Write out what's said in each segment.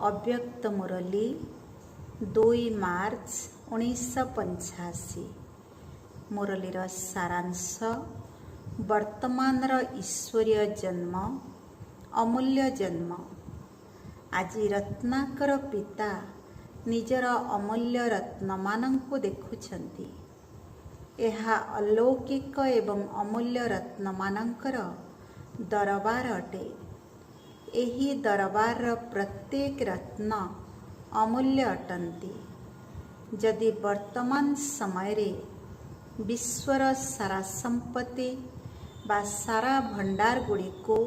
अव्यक्त मुरली 2 मार्च 1985। मुरलीर सारांश वर्तमानर ईश्वरीय जन्म अमूल्य जन्म। आज रत्नाकर पिता निजर अमूल्य रत्नमानंकु देखुछंती। एहा अलौकिक एवं अमूल्य रत्नमानंकर दरबार अटे। एही दरबार प्रत्येक रत्न अमूल्य अटंती। जदि वर्तमान समय रे विश्वर सारा संपत्ति बा सारा भंडार गुड़ी को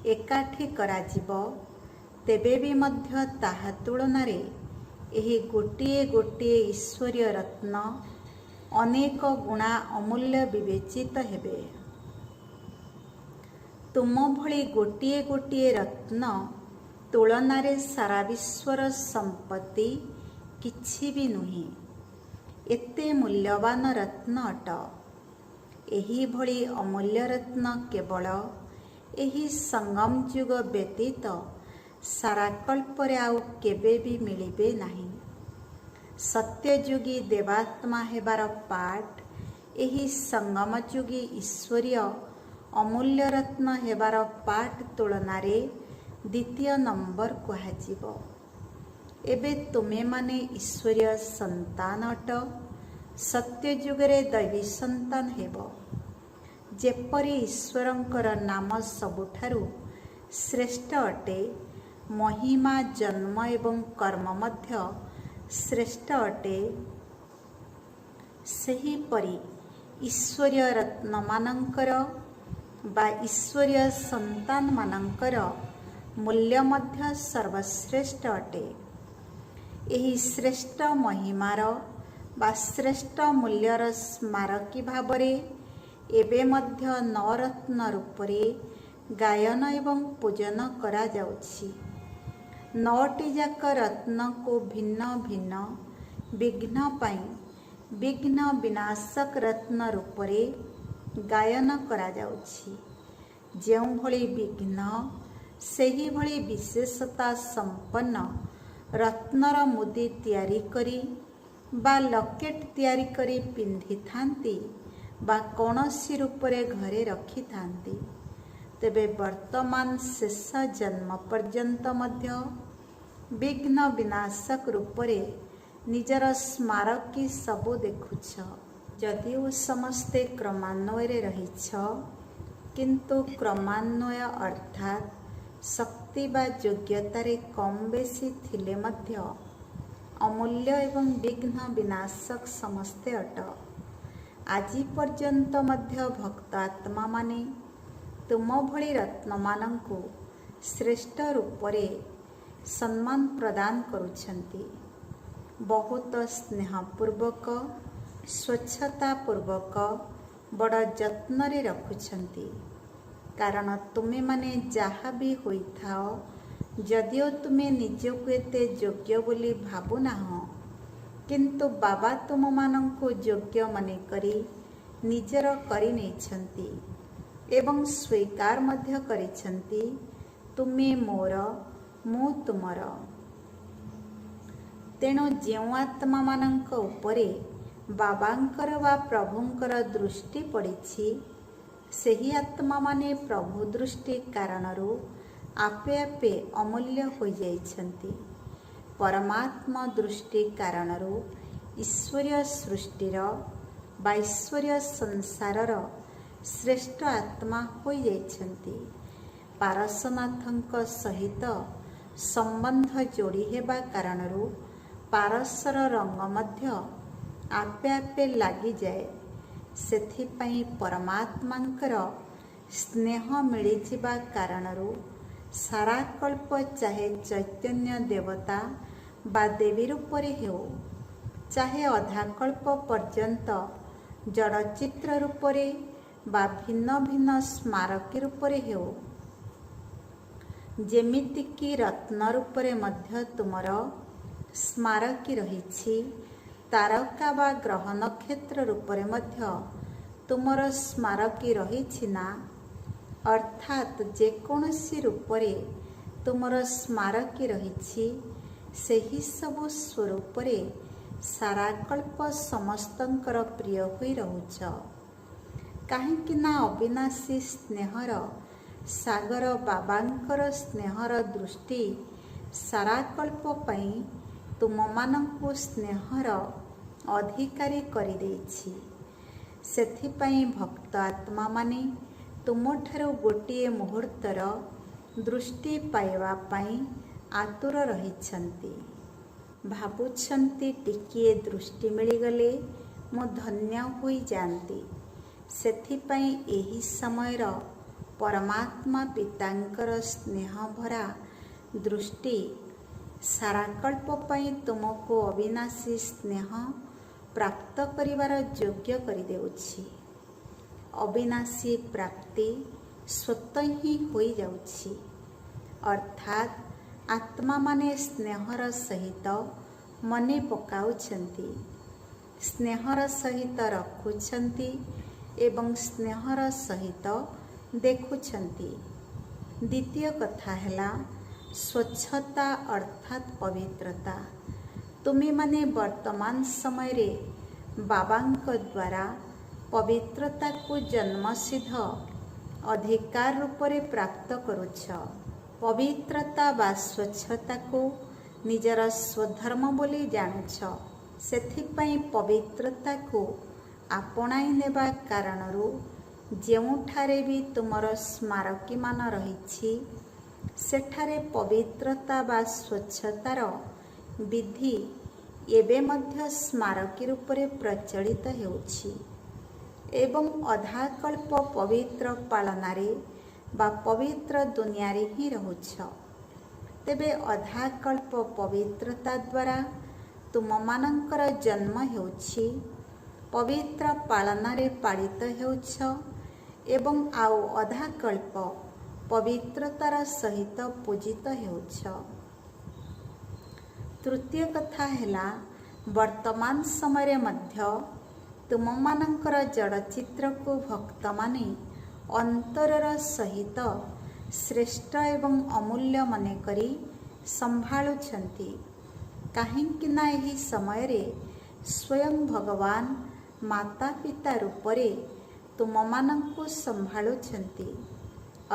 एकाठी कराजिब तेबे भी मध्य ताहा तुलना रे एही गोटिए गोटिए ईश्वरीय रत्न अनेक गुणा अमूल्य विवेचित हेबे। तुम भली गोटिए गोटिए रत्न तुलना रे सारा विश्वर संपत्ति किछि भी नुहे। एते मूल्यवान रत्न अट। एही भली अमूल्य रत्न केवल एही संगम युग व्यतीत सारा कल्परे आउ केबे भी मिलिबे नाही। सत्ययुगी देवात्मा हेबार पाठ एही संगम युगी ईश्वरीय अमूल्य रत्न हेबार पाठ तुलना रे द्वितीय नंबर कुहाजिब। एबे तुमे माने ईश्वरीय संतान अट। सत्ययुगरे दैवी संतान हेब। जेपरि ईश्वरंकर नाम सबुठारु श्रेष्ठ अटे, महिमा जन्म एवं कर्म मध्य श्रेष्ठ अटे, सही परी ईश्वरीय रत्नमानंकर बा ईश्वरीय संतान मानंकर मूल्य मध्य सर्वश्रेष्ठ अटे। एही श्रेष्ठ महिमार बा श्रेष्ठ मूल्यर स्मारकी भावरे एबे मध्य नवरत्न रूपरे गायन एवं पूजन करा जाउछि। 9टी जाक रत्न को भिन्न भिन्न विघ्न पाई विघ्न विनाशक रत्न रूपरे गायन करा जाउछि। जेउ भली विघ्न सेही भली विशेषता संपन्न रत्नर मुदी तैयारी करी बा लकेट तैयारी करी पिंधि थांती बा कौनसी रूपरे घरे रखी थांती। तेबे वर्तमान शेष जन्म पर्यंत मध्य विघ्न विनाशक रूपरे निजर स्मारकी सबु देखुछ। जदिओ समस्ते क्रमान्वय रहिछ, किंतु क्रमान्वय अर्थात शक्ति बा योग्यतारे कम बेसी थिले मध्य अमूल्य एवं विघ्न विनाशक समस्ते अट। आजि पर्यंत मध्य भक्त आत्मा माने तुम भली रत्नमानंकु श्रेष्ठ रूपरे सम्मान प्रदान करुछंती। बहुत स्नेहपूर्वक स्वच्छता पूर्वक बड़ जत्न रे रखुछंती। कारण तुमे माने जहा भी होई थाओ, जदिओ तुमे निजको एते योग्य बोली भाबु नाहो, किंतु बाबा तुम मानंकु योग्य माने करी निजर करी नेछंती एवं स्वीकार मध्य करिछंती। तुमे मोर मु तुमर। तेणु जेउ आत्मा मानंक उपरे बाबांकर वा प्रभुंकर दृष्टि पड़िछि, सेही आत्मा माने प्रभु दृष्टि कारणरू आपे आपे अमूल्य हो जाइछंती। परमात्मा दृष्टि कारणरू ईश्वरीय सृष्टिर बा ईश्वरीय संसारर श्रेष्ठ आत्मा हो जाइछंती। पारसनाथंक सहित संबंध जोड़ी हेबा कारणरू पारसर रंग मध्य आपे आपे लागि जाए। सेथिपाई परमात्मांकर स्नेह मिली जिबा कारणरू सारा कल्प चाहे चैतन्य देवता बा देवी रूपरे हेउ, चाहे अधा कल्प पर्यंत जड़ चित्र रूपरे बा भिन्न भिन्न स्मारकी रूपरे हेउ, जेमितिकी रत्न रूपरे मध्य तुमर स्मारकी रहिछि, तारका बा ग्रह नक्षत्र रूपरे मध्य तुमर स्मारकी रहिछि ना। अर्थात जेकोसी रूपरे ତୁମର ସ୍ମାରକୀ ରହିଛି, ସେହି ସବୁ ସ୍ୱରୂପରେ ସାରା କଳ୍ପ ସମସ୍ତଙ୍କର ପ୍ରିୟ ହୋଇ ରହୁଛ। କାହିଁକି ନା ଅବିନାଶୀ ସ୍ନେହର ସାଗର ବାବାଙ୍କର ସ୍ନେହର ଦୃଷ୍ଟି ସାରା କଳ୍ପ ପାଇଁ ତୁମମାନଙ୍କୁ ସ୍ନେହର ଅଧିକାରୀ କରିଦେଇଛି। ସେଥିପାଇଁ ଭକ୍ତ ଆତ୍ମାମାନେ ତୁମଠାରୁ ଗୋଟିଏ ମୁହୂର୍ତ୍ତର ଦୃଷ୍ଟି ପାଇବା ପାଇଁ ଆତୁର ରହିଛନ୍ତି। ଭାବୁଛନ୍ତି ଟିକିଏ ଦୃଷ୍ଟି ମିଳିଗଲେ ମୁଁ ଧନ୍ୟ ହୋଇଯାଆନ୍ତି। ସେଥିପାଇଁ ଏହି ସମୟର ପରମାତ୍ମା ପିତାଙ୍କର ସ୍ନେହଭରା ଦୃଷ୍ଟି ସାରା କଳ୍ପ ପାଇଁ ତୁମକୁ ଅବିନାଶୀ ସ୍ନେହ ପ୍ରାପ୍ତ କରିବାର ଯୋଗ୍ୟ କରିଦେଉଛି। ଅବିନାଶୀ ପ୍ରାପ୍ତି ସ୍ୱତଃ ହିଁ ହୋଇଯାଉଛି। ଅର୍ଥାତ୍ ଆତ୍ମାମାନେ ସ୍ନେହର ସହିତ ମନେ ପକାଉଛନ୍ତି, ସ୍ନେହର ସହିତ ରଖୁଛନ୍ତି ଏବଂ ସ୍ନେହର ସହିତ ଦେଖୁଛନ୍ତି। ଦ୍ୱିତୀୟ କଥା ହେଲା ସ୍ୱଚ୍ଛତା ଅର୍ଥାତ୍ ପବିତ୍ରତା। ତୁମେମାନେ ବର୍ତ୍ତମାନ ସମୟରେ ବାବାଙ୍କ ଦ୍ୱାରା ପବିତ୍ରତାକୁ ଜନ୍ମସିଦ୍ଧ ଅଧିକାର ରୂପରେ ପ୍ରାପ୍ତ କରୁଛ। ପବିତ୍ରତା ବା ସ୍ୱଚ୍ଛତାକୁ ନିଜର ସ୍ୱଧର୍ମ ବୋଲି ଜାଣୁଛ। ସେଥିପାଇଁ ପବିତ୍ରତାକୁ ଆପଣାଇ ନେବା କାରଣରୁ ଯେଉଁଠାରେ ବି ତୁମର ସ୍ମାରକୀମାନ ରହିଛି, ସେଠାରେ ପବିତ୍ରତା ବା ସ୍ୱଚ୍ଛତାର ବିଧି ଏବେ ମଧ୍ୟ ସ୍ମାରକୀ ରୂପରେ ପ୍ରଚଳିତ ହେଉଛି ଏବଂ ଅଧାକଳ୍ପ ପବିତ୍ର ପାଳନାରେ ବା ପବିତ୍ର ଦୁନିଆରେ ହିଁ ରହୁଛ। ତେବେ ଅଧାକଳ୍ପ ପବିତ୍ରତା ଦ୍ୱାରା ତୁମମାନଙ୍କର ଜନ୍ମ ହେଉଛି, ପବିତ୍ର ପାଳନାରେ ପାଳିତ ହେଉଛ ଏବଂ ଆଉ ଅଧାକଳ୍ପ ପବିତ୍ରତାର ସହିତ ପୂଜିତ ହେଉଛ। ତୃତୀୟ କଥା ହେଲା ବର୍ତ୍ତମାନ ସମୟରେ ମଧ୍ୟ ତୁମମାନଙ୍କର ଜଡ଼ଚିତ୍ରକୁ ଭକ୍ତମାନେ ଅନ୍ତରର ସହିତ ଶ୍ରେଷ୍ଠ ଏବଂ ଅମୂଲ୍ୟ ମନେକରି ସମ୍ଭାଳୁଛନ୍ତି। କାହିଁକି ନା ଏହି ସମୟରେ ସ୍ୱୟଂ ଭଗବାନ ମାତା ପିତା ରୂପରେ ତୁମମାନଙ୍କୁ ସମ୍ଭାଳୁଛନ୍ତି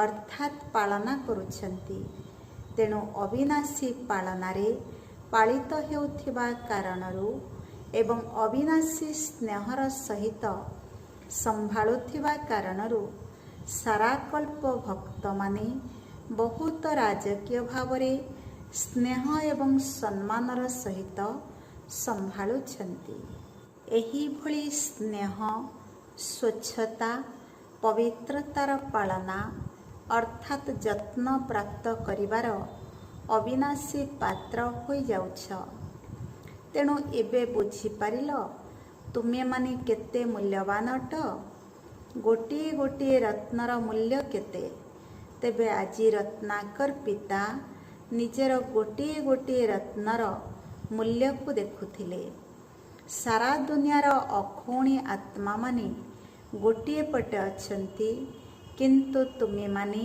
ଅର୍ଥାତ୍ ପାଳନା କରୁଛନ୍ତି। ତେଣୁ ଅବିନାଶୀ ପାଳନାରେ ପାଳିତ ହେଉଥିବା କାରଣରୁ ଏବଂ ଅବିନାଶୀ ସ୍ନେହର ସହିତ ସମ୍ଭାଳୁଥିବା କାରଣରୁ ସାରା କଳ୍ପ ଭକ୍ତମାନେ ବହୁତ ରାଜକୀୟ ଭାବରେ ସ୍ନେହ ଏବଂ ସମ୍ମାନର ସହିତ ସମ୍ଭାଳୁଛନ୍ତି। ଏହିଭଳି ସ୍ନେହ, ସ୍ୱଚ୍ଛତା, ପବିତ୍ରତାର ପାଳନା ଅର୍ଥାତ୍ ଯତ୍ନ ପ୍ରାପ୍ତ କରିବାର ଅବିନାଶୀ ପାତ୍ର ହୋଇଯାଉଛ। ତେଣୁ ଏବେ ବୁଝିପାରିଲ ତୁମେମାନେ କେତେ ମୂଲ୍ୟବାନ ଅଟ। ଗୋଟିଏ ଗୋଟିଏ ରତ୍ନର ମୂଲ୍ୟ କେତେ। ତେବେ ଆଜି ରତ୍ନାକର ପିତା ନିଜର ଗୋଟିଏ ଗୋଟିଏ ରତ୍ନର ମୂଲ୍ୟକୁ ଦେଖୁଥିଲେ। ସାରା ଦୁନିଆର ଅଖୌଣୀ ଆତ୍ମାମାନେ ଗୋଟିଏ ପଟେ ଅଛନ୍ତି, କିନ୍ତୁ ତୁମେମାନେ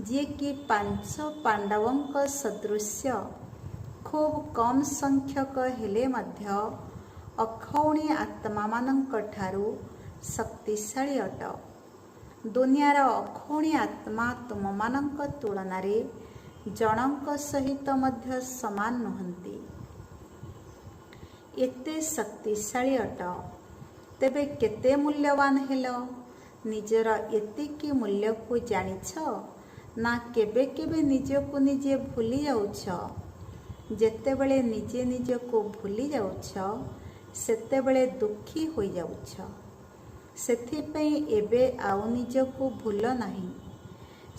ଯିଏକି 5 ପାଣ୍ଡବଙ୍କ ସଦୃଶ୍ୟ ଖୁବ୍ କମ୍ ସଂଖ୍ୟକ ହେଲେ ମଧ୍ୟ ଅଖୌଣୀ ଆତ୍ମାମାନଙ୍କ ଠାରୁ ଶକ୍ତିଶାଳୀ ଅଟ। ଦୁନିଆର ଅଖୌଣୀ ଆତ୍ମା ତୁମମାନଙ୍କ ତୁଳନାରେ ଜଣଙ୍କ ସହିତ ମଧ୍ୟ ସମାନ ନୁହନ୍ତି। ଏତେ ଶକ୍ତିଶାଳୀ ଅଟ। ତେବେ କେତେ ମୂଲ୍ୟବାନ ହେଲ। ନିଜର ଏତିକି ମୂଲ୍ୟକୁ ଜାଣିଛ ନା କେବେ କେବେ ନିଜକୁ ନିଜେ ଭୁଲି ଯାଉଛ। ଯେତେବେଳେ ନିଜେ ନିଜକୁ ଭୁଲି ଯାଉଛ, ସେତେବେଳେ ଦୁଃଖୀ ହୋଇଯାଉଛ। ସେଥିପାଇଁ ଏବେ ଆଉ ନିଜକୁ ଭୁଲ ନାହିଁ।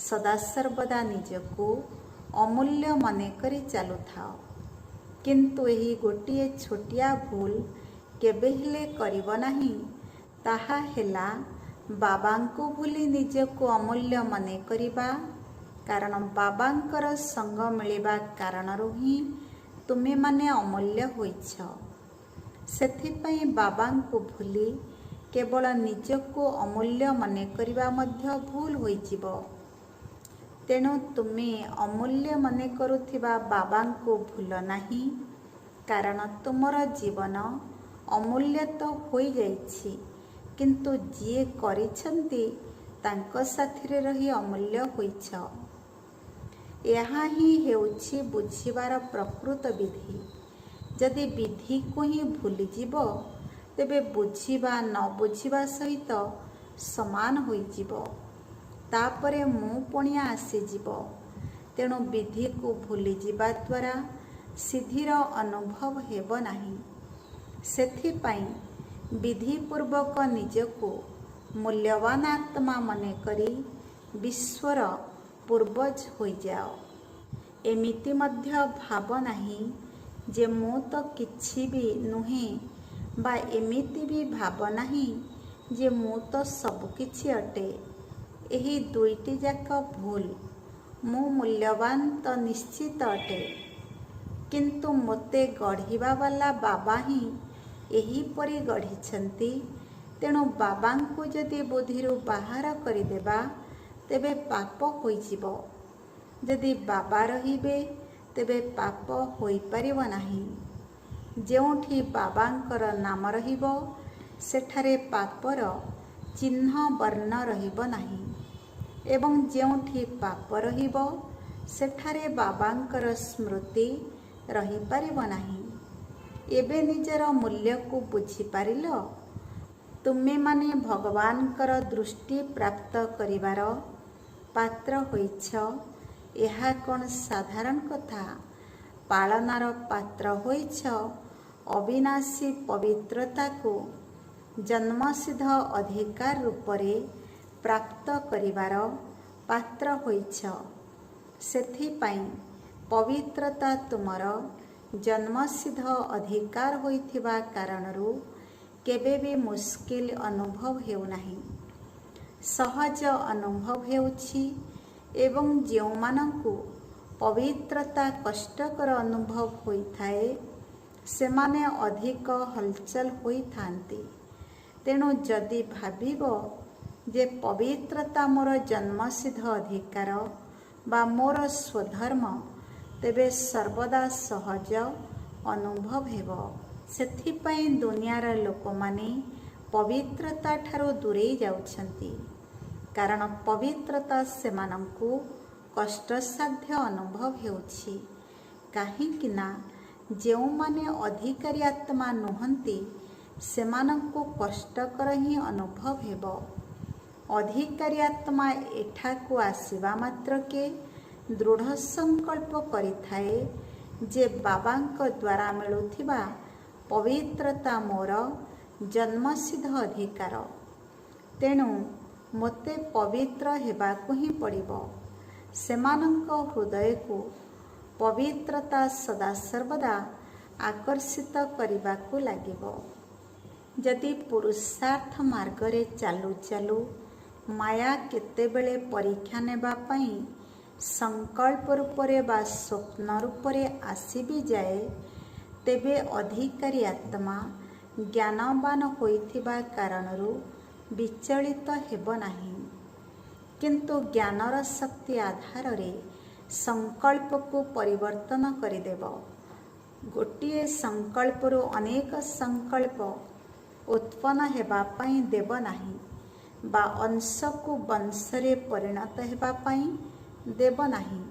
ସଦାସର୍ବଦା ନିଜକୁ ଅମୂଲ୍ୟ ମନେକରି ଚାଲୁଥାଅ। କିନ୍ତୁ ଏହି ଗୋଟିଏ ଛୋଟିଆ ଭୁଲ କେବେ ହେଲେ କରିବ ନାହିଁ। ତାହା ହେଲା ବାବାଙ୍କୁ ଭୁଲି ନିଜକୁ ଅମୂଲ୍ୟ ମନେ କରିବା। କାରଣ ବାବାଙ୍କର ସଙ୍ଗ ମିଳିବା କାରଣରୁ ହିଁ ତୁମେମାନେ ଅମୂଲ୍ୟ ହୋଇଛ। ସେଥିପାଇଁ ବାବାଙ୍କୁ ଭୁଲି କେବଳ ନିଜକୁ ଅମୂଲ୍ୟ ମନେ କରିବା ମଧ୍ୟ ଭୁଲ ହୋଇଯିବ। ତେଣୁ ତୁମେ ଅମୂଲ୍ୟ ମନେ କରୁଥିବା ବାବାଙ୍କୁ ଭୁଲ ନାହିଁ, କାରଣ ତୁମର ଜୀବନ ଅମୂଲ୍ୟ ତ ହୋଇଯାଇଛି, କିନ୍ତୁ ଯିଏ କରିଛନ୍ତି ତାଙ୍କ ସାଥିରେ ରହି ଅମୂଲ୍ୟ ହୋଇଛ। ଏହା ହିଁ ହେଉଛି ବୁଝିବାର ପ୍ରକୃତ ବିଧି। ଯଦି ବିଧିକୁ ହିଁ ଭୁଲିଯିବ, ତେବେ ବୁଝିବା ନ ବୁଝିବା ସହିତ ସମାନ ହୋଇଯିବ। ତାପରେ ମୁଁ ପଣିଆ ଆସିଯିବ। ତେଣୁ ବିଧିକୁ ଭୁଲିଯିବା ଦ୍ୱାରା ସିଦ୍ଧିର ଅନୁଭବ ହେବ ନାହିଁ। ସେଥିପାଇଁ ବିଧିପୂର୍ବକ ନିଜକୁ ମୂଲ୍ୟବାନ ଆତ୍ମା ମନେକରି ବିଶ୍ୱର ପୂର୍ବଜ ହୋଇଯାଅ। ଏମିତି ମଧ୍ୟ ଭାବ ନାହିଁ ଯେ ମୁଁ ତ କିଛି ବି ନୁହେଁ, ବା ଏମିତି ବି ଭାବ ନାହିଁ ଯେ ମୁଁ ତ ସବୁକିଛି ଅଟେ। ଏହି ଦୁଇଟି ଯାକ ଭୁଲ। ମୁଁ ମୂଲ୍ୟବାନ ତ ନିଶ୍ଚିତ ଅଟେ, କିନ୍ତୁ ମୋତେ ଗଢ଼ିବା ବାଲା ବାବା ହିଁ ଏହିପରି ଗଢ଼ିଛନ୍ତି। ତେଣୁ ବାବାଙ୍କୁ ଯଦି ବୁଦ୍ଧିରୁ ବାହାର କରିଦେବା, ତେବେ ପାପ ହୋଇଯିବ। ଯଦି ବାବା ରହିବେ, ତେବେ ପାପ ହୋଇପାରିବ ନାହିଁ। ଯେଉଁଠି ବାବାଙ୍କର ନାମ ରହିବ, ସେଠାରେ ପାପର ଚିହ୍ନ ବର୍ଣ୍ଣ ରହିବ ନାହିଁ, ଏବଂ ଯେଉଁଠି ପାପ ରହିବ, ସେଠାରେ ବାବାଙ୍କର ସ୍ମୃତି ରହିପାରିବ ନାହିଁ। ଏବେ ନିଜର ମୂଲ୍ୟକୁ ବୁଝିପାରିଲ? ତୁମେମାନେ ଭଗବାନଙ୍କର ଦୃଷ୍ଟି ପ୍ରାପ୍ତ କରିବାର ପାତ୍ର ହୋଇଛ। ଏହା କ'ଣ ସାଧାରଣ କଥା? ପାଳନାର ପାତ୍ର ହୋଇଛ। ଅବିନାଶୀ ପବିତ୍ରତାକୁ ଜନ୍ମସିଦ୍ଧ ଅଧିକାର ରୂପରେ ପ୍ରାପ୍ତ କରିବାର ପାତ୍ର ହୋଇଛ। ସେଥିପାଇଁ ପବିତ୍ରତା ତୁମର ଜନ୍ମସିଦ୍ଧ ଅଧିକାର ହୋଇଥିବା କାରଣରୁ କେବେ ବି ମୁସ୍କିଲ ଅନୁଭବ ହେଉନାହିଁ, ସହଜ ଅନୁଭବ ହେଉଛି। ଏବଂ ଯେଉଁମାନଙ୍କୁ ପବିତ୍ରତା କଷ୍ଟକର ଅନୁଭବ ହୋଇଥାଏ, ସେମାନେ ଅଧିକ ହଲଚଲ ହୋଇଥାନ୍ତି। ତେଣୁ ଯଦି ଭାବିବ ଯେ ପବିତ୍ରତା ମୋର ଜନ୍ମସିଦ୍ଧ ଅଧିକାର ବା ମୋର ସ୍ୱଧର୍ମ, ତେବେ ସର୍ବଦା ସହଜ ଅନୁଭବ ହେବ। ସେଥିପାଇଁ ଦୁନିଆର ଲୋକମାନେ ପବିତ୍ରତା ଠାରୁ ଦୂରେଇ ଯାଉଛନ୍ତି, କାରଣ ପବିତ୍ରତା ସେମାନଙ୍କୁ କଷ୍ଟସାଧ୍ୟ ଅନୁଭବ ହେଉଛି। କାହିଁକି ନା ଯେଉଁମାନେ ଅଧିକାରୀ ଆତ୍ମା ନୁହନ୍ତି, ସେମାନଙ୍କୁ କଷ୍ଟକର ହିଁ ଅନୁଭବ ହେବ। ଅଧିକାରୀ ଆତ୍ମା ଏଠାକୁ ଆସିବା ମାତ୍ରକେ ଦୃଢ଼ ସଂକଳ୍ପ କରିଥାଏ ଯେ ବାବାଙ୍କ ଦ୍ୱାରା ମିଳୁଥିବା ପବିତ୍ରତା ମୋର ଜନ୍ମସିଦ୍ଧ ଅଧିକାର। ତେଣୁ ମୋତେ ପବିତ୍ର ହେବାକୁ ହିଁ ପଡ଼ିବ। ସେମାନଙ୍କ ହୃଦୟକୁ ପବିତ୍ରତା ସଦାସର୍ବଦା ଆକର୍ଷିତ କରିବାକୁ ଲାଗିବ। ଯଦି ପୁରୁଷାର୍ଥ ମାର୍ଗରେ ଚାଲୁ ଚାଲୁ ମାୟା କେତେବେଳେ ପରୀକ୍ଷା ନେବା ପାଇଁ ସଂକଳ୍ପ ରୂପରେ ବା ସ୍ୱପ୍ନ ରୂପରେ ଆସି ବି ଯାଏ, ତେବେ ଅଧିକାରୀ ଆତ୍ମା ଜ୍ଞାନବାନ ହୋଇଥିବା କାରଣରୁ ବିଚଳିତ ହେବ ନାହିଁ। କିନ୍ତୁ ଜ୍ଞାନର ଶକ୍ତି ଆଧାରରେ ସଂକଳ୍ପକୁ ପରିବର୍ତ୍ତନ କରିଦେବ। ଗୋଟିଏ ସଂକଳ୍ପରୁ ଅନେକ ସଂକଳ୍ପ ଉତ୍ପନ୍ନ ହେବା ପାଇଁ ଦେବ ନାହିଁ, ବା ଅଂଶକୁ ବଂଶରେ ପରିଣତ ହେବା ପାଇଁ ଦେବ ନାହିଁ।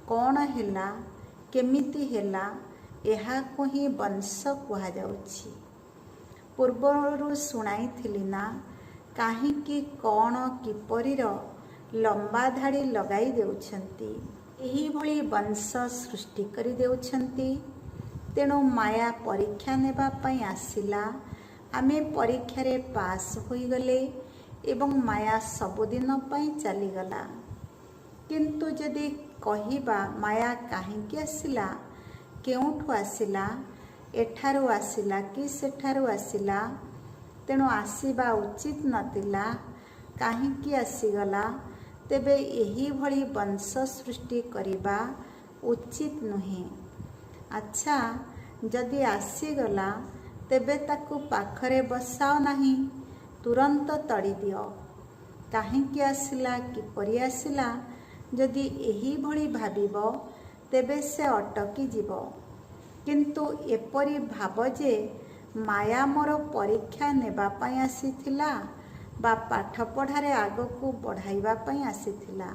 କ'ଣ ହେଲା, କେମିତି ହେଲା, ଏହାକୁ ହିଁ ବଂଶ କୁହାଯାଉଛି। ପୂର୍ବରୁ ଶୁଣାଇଥିଲି ନା, କାହିଁକି କ'ଣ କିପରିର ଲମ୍ବା ଧାଡ଼ି ଲଗାଇ ଦେଉଛନ୍ତି। ଏହିଭଳି ବଂଶ ସୃଷ୍ଟି କରି ଦେଉଛନ୍ତି। ତେଣୁ ମାୟା ପରୀକ୍ଷା ନେବା ପାଇଁ ଆସିଲା। ଆମେ ପରୀକ୍ଷାରେ ପାସ୍ ହୋଇଗଲେ ଏବଂ ମାୟା ସବୁଦିନ ପାଇଁ ଚାଲିଗଲା। କିନ୍ତୁ ଯଦି କହିବା ମାୟା କାହିଁକି ଆସିଲା, କେଉଁଠୁ ଆସିଲା, ଏଠାରୁ ଆସିଲା କି ସେଠାରୁ ଆସିଲା, ତେଣୁ ଆସିବା ଉଚିତ ନଥିଲା, କାହିଁକି ଆସିଗଲା, ତେବେ ଏହିଭଳି ବଂଶ ସୃଷ୍ଟି କରିବା ଉଚିତ ନୁହେଁ। ଆଚ୍ଛା, ଯଦି ଆସିଗଲା, ତେବେ ତାକୁ ପାଖରେ ବସାଅ ନାହିଁ, ତୁରନ୍ତ ତଡ଼ିଦିଅ। କାହିଁକି ଆସିଲା, କିପରି ଆସିଲା, ଯଦି ଏହିଭଳି ଭାବିବ ତେବେ ସେ ଅଟକି ଯିବ। କିନ୍ତୁ ଏପରି ଭାବ ଯେ ମାୟା ମୋର ପରୀକ୍ଷା ନେବା ପାଇଁ ଆସିଥିଲା ବା ପାଠପଢ଼ାରେ ଆଗକୁ ବଢ଼ାଇବା ପାଇଁ ଆସିଥିଲା।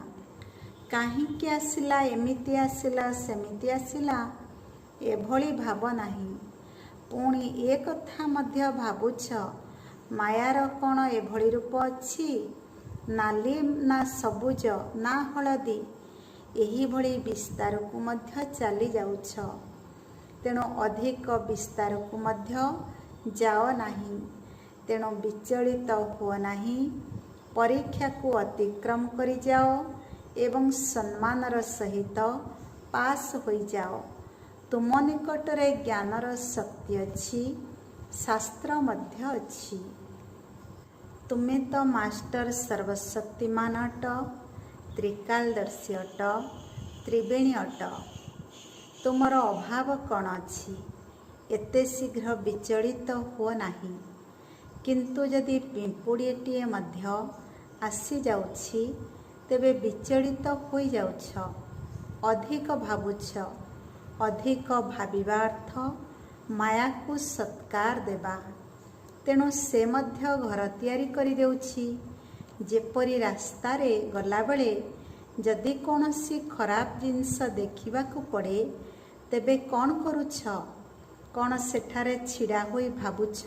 କାହିଁକି ଆସିଲା, ଏମିତି ଆସିଲା, ସେମିତି ଆସିଲା, ଏଭଳି ଭାବ ନାହିଁ। ପୁଣି ଏ କଥା ମଧ୍ୟ ଭାବୁଛ, ମାୟାର କ'ଣ ଏଭଳି ରୂପ ଅଛି? ନାଲି ନା ସବୁଜ ନା ହଳଦୀ, ଏହିଭଳି ବିସ୍ତାରକୁ ମଧ୍ୟ ଚାଲି ଯାଉଛ। ତେଣୁ ଅଧିକ ବିସ୍ତାରକୁ ମଧ୍ୟ ଯାଅ ନାହିଁ। ତେଣୁ ବିଚଳିତ ହୁଅ ନାହିଁ। ପରୀକ୍ଷାକୁ ଅତିକ୍ରମ କରିଯାଅ ଏବଂ ସମ୍ମାନର ସହିତ ପାସ୍ ହୋଇଯାଅ। ତୁମ ନିକଟରେ ଜ୍ଞାନର ଶକ୍ତି ଅଛି, ଶାସ୍ତ୍ର ମଧ୍ୟ ଅଛି। ତୁମେ ତ ମାଷ୍ଟର ସର୍ବଶକ୍ତିମାନ ଅଟ, ତ୍ରିକାଳଦର୍ଶୀ ଅଟ, ତ୍ରିବେଣୀ ଅଟ। ତୁମର ଅଭାବ କ'ଣ ଅଛି? ଏତେ ଶୀଘ୍ର ବିଚଳିତ ହୁଅ ନାହିଁ। କିନ୍ତୁ ଯଦି ପିମ୍ପୁଡ଼ିଟିଏ ମଧ୍ୟ ଆସିଯାଉଛି ତେବେ ବିଚଳିତ ହୋଇଯାଉଛ। ଅଧିକ ଭାବୁଛ। ଅଧିକ ଭାବିବା ଅର୍ଥ ମାୟାକୁ ସତ୍କାର ଦେବା। ତେଣୁ ସେ ମଧ୍ୟ ଘର ତିଆରି କରିଦେଉଛି। ଯେପରି ରାସ୍ତାରେ ଗଲାବେଳେ ଯଦି କୌଣସି ଖରାପ ଜିନିଷ ଦେଖିବାକୁ ପଡ଼େ ତେବେ କ'ଣ କରୁଛ? କ'ଣ ସେଠାରେ ଛିଡ଼ା ହୋଇ ଭାବୁଛ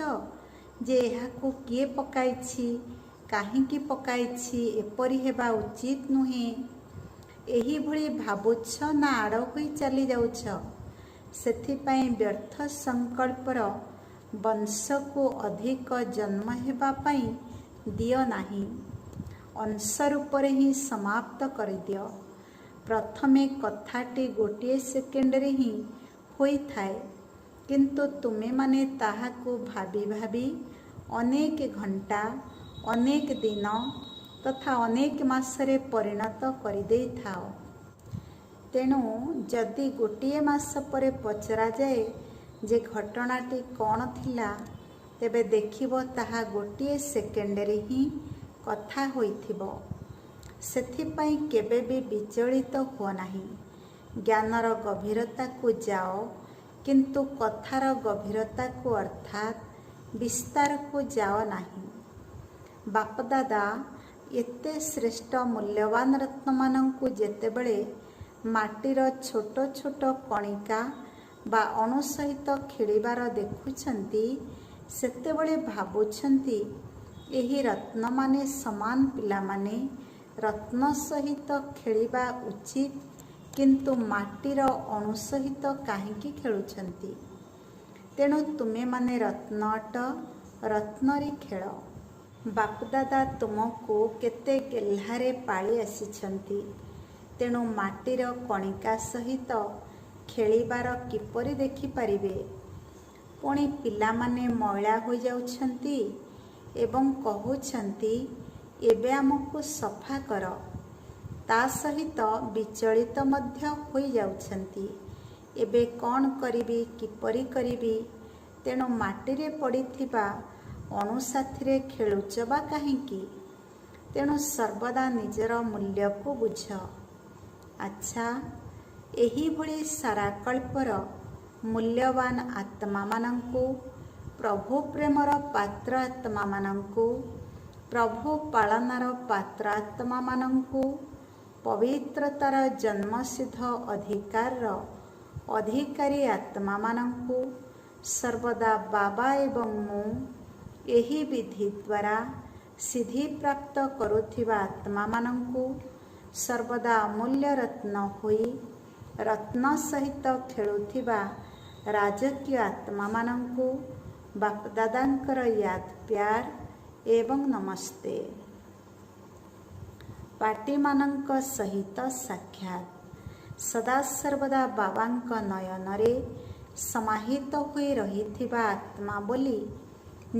ଯେ ଏହାକୁ କିଏ ପକାଇଛି, କାହିଁକି ପକାଇଛି, ଏପରି ହେବା ଉଚିତ ନୁହେଁ? ଏହିଭଳି ଭାବୁଛ ନା ଆଡ଼ ହୋଇ ଚାଲିଯାଉଛ? ସେଥିପାଇଁ ବ୍ୟର୍ଥ ସଂକଳ୍ପର ବଂଶକୁ ଅଧିକ ଜନ୍ମ ହେବା ପାଇଁ ଦିଅ ନାହିଁ। ଅଂଶ ରୂପରେ ହିଁ ସମାପ୍ତ କରିଦିଅ। ପ୍ରଥମେ କଥାଟି ଗୋଟିଏ ସେକେଣ୍ଡରେ ହିଁ ହୋଇଥାଏ, କିନ୍ତୁ ତୁମେମାନେ ତାହାକୁ ଭାବି ଭାବି ଅନେକ ଘଣ୍ଟା, ଅନେକ ଦିନ ତଥା ଅନେକ ମାସରେ ପରିଣତ କରିଦେଇଥାଅ। ତେଣୁ ଯଦି ଗୋଟିଏ ମାସ ପରେ ପଚରାଯାଏ ଯେ ଘଟଣାଟି କ'ଣ ଥିଲା, ତେବେ ଦେଖିବ ତାହା ଗୋଟିଏ ସେକେଣ୍ଡରେ ହିଁ କଥା ହୋଇଥିବ। ସେଥିପାଇଁ କେବେ ବି ବିଚଳିତ ହୁଅ ନାହିଁ। ଜ୍ଞାନର ଗଭୀରତାକୁ ଯାଅ, କିନ୍ତୁ କଥାର ଗଭୀରତାକୁ ଅର୍ଥାତ୍ ବିସ୍ତାରକୁ ଯାଅ ନାହିଁ। ବାପଦାଦା ଏତେ ଶ୍ରେଷ୍ଠ ମୂଲ୍ୟବାନ ରତ୍ନମାନଙ୍କୁ ଯେତେବେଳେ ମାଟିର ଛୋଟ ଛୋଟ କଣିକା ବା ଅଣୁ ସହିତ ଖେଳିବାର ଦେଖୁଛନ୍ତି, ସେତେବେଳେ ଭାବୁଛନ୍ତି ଏହି ରତ୍ନମାନେ ସମାନ ପିଲାମାନେ ରତ୍ନ ସହିତ ଖେଳିବା ଉଚିତ, କିନ୍ତୁ ମାଟିର ଅଣୁ ସହିତ କାହିଁକି ଖେଳୁଛନ୍ତି? ତେଣୁ ତୁମେମାନେ ରତ୍ନ ଅଟ, ରତ୍ନରେ ଖେଳ। ବାପଦାଦା ତୁମକୁ କେତେ ଗେହ୍ଲାରେ ପାଳି ଆସିଛନ୍ତି। ତେଣୁ ମାଟିର କଣିକା ସହିତ ଖେଳିବାର କିପରି ଦେଖିପାରିବେ? ପୁଣି ପିଲାମାନେ ମଇଳା ହୋଇଯାଉଛନ୍ତି ଏବଂ କହୁଛନ୍ତି ଏବେ ଆମକୁ ସଫା କର। ତା ସହିତ ବିଚଳିତ ମଧ୍ୟ ହୋଇଯାଉଛନ୍ତି। ଏବେ କ'ଣ କରିବି, କିପରି କରିବି? ତେଣୁ ମାଟିରେ ପଡ଼ିଥିବା ଅଣୁ ସାଥିରେ ଖେଳୁଛ ବା କାହିଁକି? ତେଣୁ ସର୍ବଦା ନିଜର ମୂଲ୍ୟକୁ ବୁଝ। ଆଚ୍ଛା, ଏହିଭଳି ସାରା କଳ୍ପର ମୂଲ୍ୟବାନ ଆତ୍ମାମାନଙ୍କୁ, ପ୍ରଭୁ ପ୍ରେମର ପାତ୍ର ଆତ୍ମାମାନଙ୍କୁ, ପ୍ରଭୁ ପାଳନାର ପାତ୍ର ଆତ୍ମାମାନଙ୍କୁ, ପବିତ୍ରତାର ଜନ୍ମସିଦ୍ଧ ଅଧିକାରର ଅଧିକାରୀ ଆତ୍ମାମାନଙ୍କୁ ସର୍ବଦା ବାବା ଏବଂ ମୁଁ ଏହି ବିଧି ଦ୍ୱାରା ସିଦ୍ଧିପ୍ରାପ୍ତ କରୁଥିବା ଆତ୍ମାମାନଙ୍କୁ ସର୍ବଦା ଅମୂଲ୍ୟ ରତ୍ନ ହୋଇ ରତ୍ନ ସହିତ ଖେଳୁଥିବା ରାଜକୀୟ ଆତ୍ମାମାନଙ୍କୁ ବାପଦାଦାଙ୍କର ୟାଦ ପ୍ୟାର ଏବଂ ନମସ୍ତେ। ପାଟିମାନଙ୍କ ସହିତ ସାକ୍ଷାତ। ସଦାସର୍ବଦା ବାବାଙ୍କ ନୟନରେ ସମାହିତ ହୋଇ ରହିଥିବା ଆତ୍ମା ବୋଲି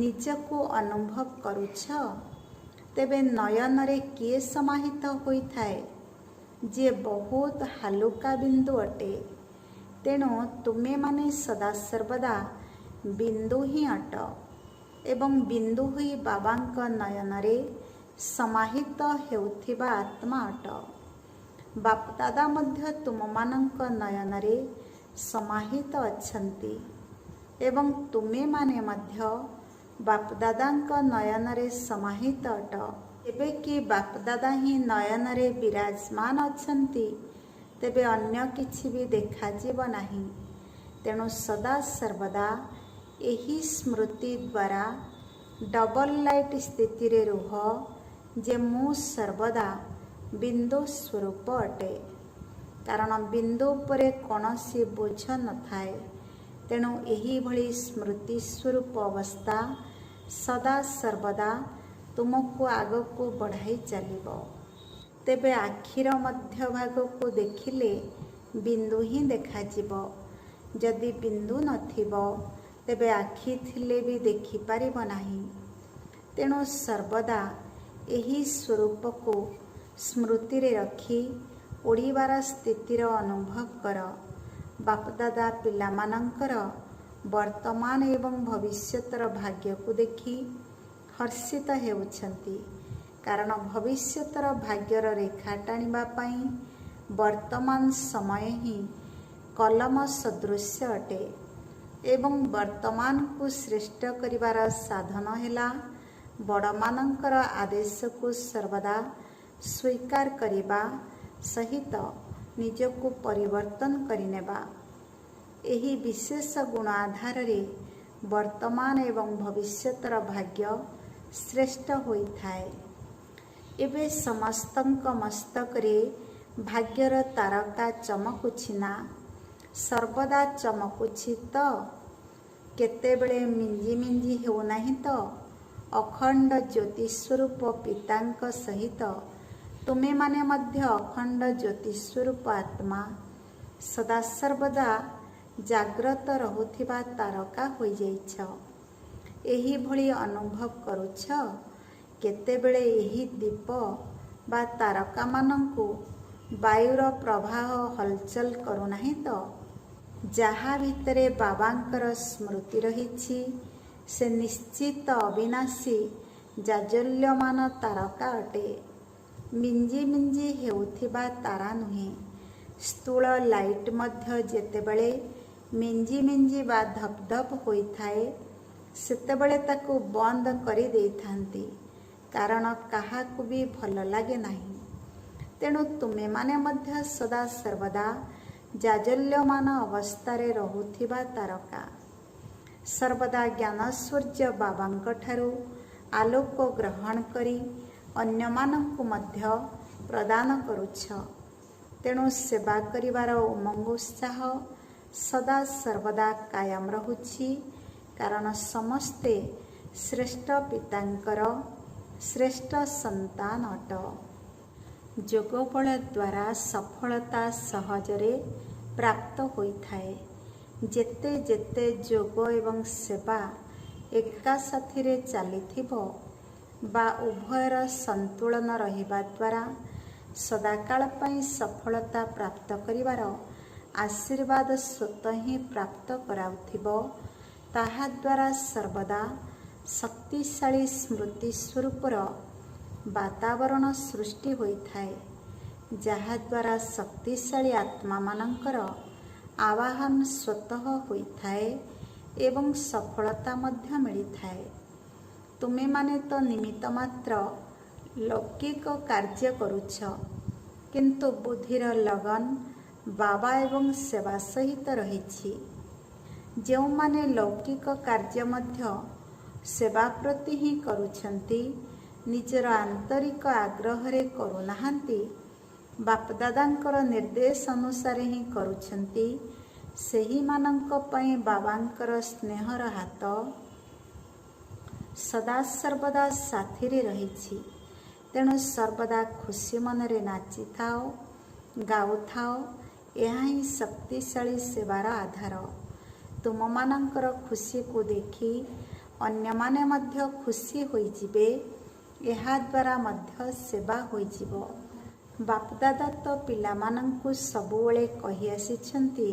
ନିଜକୁ ଅନୁଭବ କରୁଛ? ତେବେ ନୟନରେ କିଏ ସମାହିତ ହୋଇଥାଏ? ଯିଏ ବହୁତ ହାଲୁକା ବିନ୍ଦୁ ଅଟେ। ତେଣୁ ତୁମେମାନେ ସଦାସର୍ବଦା ବିନ୍ଦୁ ହିଁ ଅଟ ଏବଂ ବିନ୍ଦୁ ହୋଇ ବାବାଙ୍କ ନୟନରେ ସମାହିତ ହେଉଥିବା ଆତ୍ମା ଅଟ। ବାପଦାଦା ମଧ୍ୟ ତୁମମାନଙ୍କ ନୟନରେ ସମାହିତ ଅଛନ୍ତି ଏବଂ ତୁମେମାନେ ମଧ୍ୟ ବାପଦାଦାଙ୍କ ନୟନରେ ସମାହିତ ଅଟ। ଏବେ କି ବାପଦାଦା ହିଁ ନୟନରେ ବିରାଜମାନ ଅଛନ୍ତି, ତେବେ ଅନ୍ୟ କିଛି ବି ଦେଖାଯିବ ନାହିଁ। ତେଣୁ ସଦା ସର୍ବଦା ଏହି ସ୍ମୃତି ଦ୍ୱାରା ଡବଲ ଲାଇଟ୍ ସ୍ଥିତିରେ ରୁହ ଯେ ମୁଁ ସର୍ବଦା ବିନ୍ଦୁ ସ୍ୱରୂପ ଅଟେ। କାରଣ ବିନ୍ଦୁ ଉପରେ କୌଣସି ବୋଝ ନଥାଏ। ତେଣୁ ଏହିଭଳି ସ୍ମୃତି ସ୍ୱରୂପ ଅବସ୍ଥା ସଦା ସର୍ବଦା ତୁମକୁ ଆଗକୁ ବଢ଼ାଇ ଚାଲିବ। ତେବେ ଆଖିର ମଧ୍ୟଭାଗକୁ ଦେଖିଲେ ବିନ୍ଦୁ ହିଁ ଦେଖାଯିବ। ଯଦି ବିନ୍ଦୁ ନଥିବ ତେବେ ଆଖି ଥିଲେ ବି ଦେଖିପାରିବ ନାହିଁ। ତେଣୁ ସର୍ବଦା ଏହି ସ୍ୱରୂପକୁ ସ୍ମୃତିରେ ରଖି ଉଡ଼ିବାର ସ୍ଥିତିର ଅନୁଭବ କର। ବାପଦାଦା ପିଲାମାନଙ୍କର ବର୍ତ୍ତମାନ ଏବଂ ଭବିଷ୍ୟତର ଭାଗ୍ୟକୁ ଦେଖି ହର୍ଷିତ ହେଉଛନ୍ତି। କାରଣ ଭବିଷ୍ୟତର ଭାଗ୍ୟର ରେଖା ଟାଣିବା ପାଇଁ ବର୍ତ୍ତମାନ ସମୟ ହିଁ କଲମ ସଦୃଶ୍ୟ ଅଟେ ଏବଂ ବର୍ତ୍ତମାନକୁ ଶ୍ରେଷ୍ଠ କରିବାର ସାଧନ ହେଲା ବଡ଼ମାନଙ୍କର ଆଦେଶକୁ ସର୍ବଦା ସ୍ୱୀକାର କରିବା ସହିତ ନିଜକୁ ପରିବର୍ତ୍ତନ କରିନେବା। ଏହି ବିଶେଷ ଗୁଣ ଆଧାରରେ ବର୍ତ୍ତମାନ ଏବଂ ଭବିଷ୍ୟତର ଭାଗ୍ୟ ଶ୍ରେଷ୍ଠ ହୋଇଥାଏ। ଏବେ ସମସ୍ତଙ୍କ ମସ୍ତକରେ ଭାଗ୍ୟର ତାରକା ଚମକୁଛି ନା? ସର୍ବଦା ଚମକୁଛି ତ? କେତେବେଳେ ମିଞ୍ଜି ମିଞ୍ଜି ହେଉନାହିଁ ତ? ଅଖଣ୍ଡ ଜ୍ୟୋତି ସ୍ୱରୂପ ପିତାଙ୍କ ସହିତ ତୁମେମାନେ ମଧ୍ୟ ଅଖଣ୍ଡ ଜ୍ୟୋତି ସ୍ୱରୂପ ଆତ୍ମା ସଦାସର୍ବଦା ଜାଗ୍ରତ ରହୁଥିବା ତାରକା ହୋଇଯାଇଛ। ଏହିଭଳି ଅନୁଭବ କରୁଛ? କେତେବେଳେ ଏହି ଦୀପ ବା ତାରକାମାନଙ୍କୁ ବାୟୁର ପ୍ରବାହ ହଲଚଲ କରୁନାହିଁ ତ? ଯାହା ଭିତରେ ବାବାଙ୍କର ସ୍ମୃତି ରହିଛି ସେ ନିଶ୍ଚିତ ଅବିନାଶୀ ଜାଜ୍ୱଲ୍ୟମାନ ତାରକା ଅଟେ। ମିଞ୍ଜି ମିଞ୍ଜି ହେଉଥିବା ତାରା ନୁହେଁ। ସ୍ଥୂଳ ଲାଇଟ୍ ମଧ୍ୟ ଯେତେବେଳେ ମିଞ୍ଜି ମିଞ୍ଜି ବା ଧପ୍ ଧପ୍ ହୋଇଥାଏ ସେତେବେଳେ ତାକୁ ବନ୍ଦ କରିଦେଇଥାନ୍ତି, କାରଣ କାହାକୁ ବି ଭଲ ଲାଗେ ନାହିଁ। ତେଣୁ ତୁମେମାନେ ମଧ୍ୟ ସଦା ସର୍ବଦା ଜାଜ୍ୱଲ୍ୟମାନ ଅବସ୍ଥାରେ ରହୁଥିବା ତାରକା। ସର୍ବଦା ଜ୍ଞାନ ସୂର୍ଯ୍ୟ ବାବାଙ୍କଠାରୁ ଆଲୋକ ଗ୍ରହଣ କରି ଅନ୍ୟମାନଙ୍କୁ ମଧ୍ୟ ପ୍ରଦାନ କରୁଛ। ତେଣୁ ସେବା କରିବାର ଉମଙ୍ଗ ଉତ୍ସାହ ସଦା ସର୍ବଦା କାୟମ ରହୁଛି, କାରଣ ସମସ୍ତେ ଶ୍ରେଷ୍ଠ ପିତାଙ୍କର ଶ୍ରେଷ୍ଠ ସନ୍ତାନ ଅଟ। ଯୋଗବଳ ଦ୍ୱାରା ସଫଳତା ସହଜରେ ପ୍ରାପ୍ତ ହୋଇଥାଏ। ଯେତେ ଯେତେ ଯୋଗ ଏବଂ ସେବା ଏକା ସାଥିରେ ଚାଲିଥିବ ବା ଉଭୟର ସନ୍ତୁଳନ ରହିବା ଦ୍ୱାରା ସଦାକାଳ ପାଇଁ ସଫଳତା ପ୍ରାପ୍ତ କରିବାର ଆଶୀର୍ବାଦ ସ୍ୱତଃ ହିଁ ପ୍ରାପ୍ତ କରାଉଥିବ, ତାହାଦ୍ୱାରା ସର୍ବଦା ଶକ୍ତିଶାଳୀ ସ୍ମୃତି ସ୍ୱରୂପର ବାତାବରଣ ସୃଷ୍ଟି ହୋଇଥାଏ, ଯାହାଦ୍ୱାରା ଶକ୍ତିଶାଳୀ ଆତ୍ମାମାନଙ୍କର ଆବାହନ ସ୍ୱତଃ ହୋଇଥାଏ ଏବଂ ସଫଳତା ମଧ୍ୟ ମିଳିଥାଏ। ତୁମେମାନେ ତ ନିମିତ୍ତ ମାତ୍ର ଲୌକିକ କାର୍ଯ୍ୟ କରୁଛ, କିନ୍ତୁ ବୁଦ୍ଧିର ଲଗନ ବାବା ଏବଂ ସେବା ସହିତ ରହିଛି। ଯେଉଁମାନେ ଲୌକିକ କାର୍ଯ୍ୟ ମଧ୍ୟ ସେବା ପ୍ରତି ହିଁ କରୁଛନ୍ତି, ନିଜର ଆନ୍ତରିକ ଆଗ୍ରହରେ କରୁନାହାନ୍ତି, ବାପଦାଦାଙ୍କର ନିର୍ଦ୍ଦେଶ ଅନୁସାରେ ହିଁ କରୁଛନ୍ତି, ସେହିମାନଙ୍କ ପାଇଁ ବାବାଙ୍କର ସ୍ନେହର ହାତ ସଦାସର୍ବଦା ସାଥିରେ ରହିଛି। ତେଣୁ ସର୍ବଦା ଖୁସି ମନରେ ନାଚିଥାଅ, ଗାଉଥାଅ। ଏହା ହିଁ ଶକ୍ତିଶାଳୀ ସେବାର ଆଧାର। ତୁମମାନଙ୍କର ଖୁସିକୁ ଦେଖି ଅନ୍ୟମାନେ ମଧ୍ୟ ଖୁସି ହୋଇଯିବେ। ଏହାଦ୍ୱାରା ମଧ୍ୟ ସେବା ହୋଇଯିବ। ବାପଦାଦା ତ ପିଲାମାନଙ୍କୁ ସବୁବେଳେ କହି ଆସିଛନ୍ତି,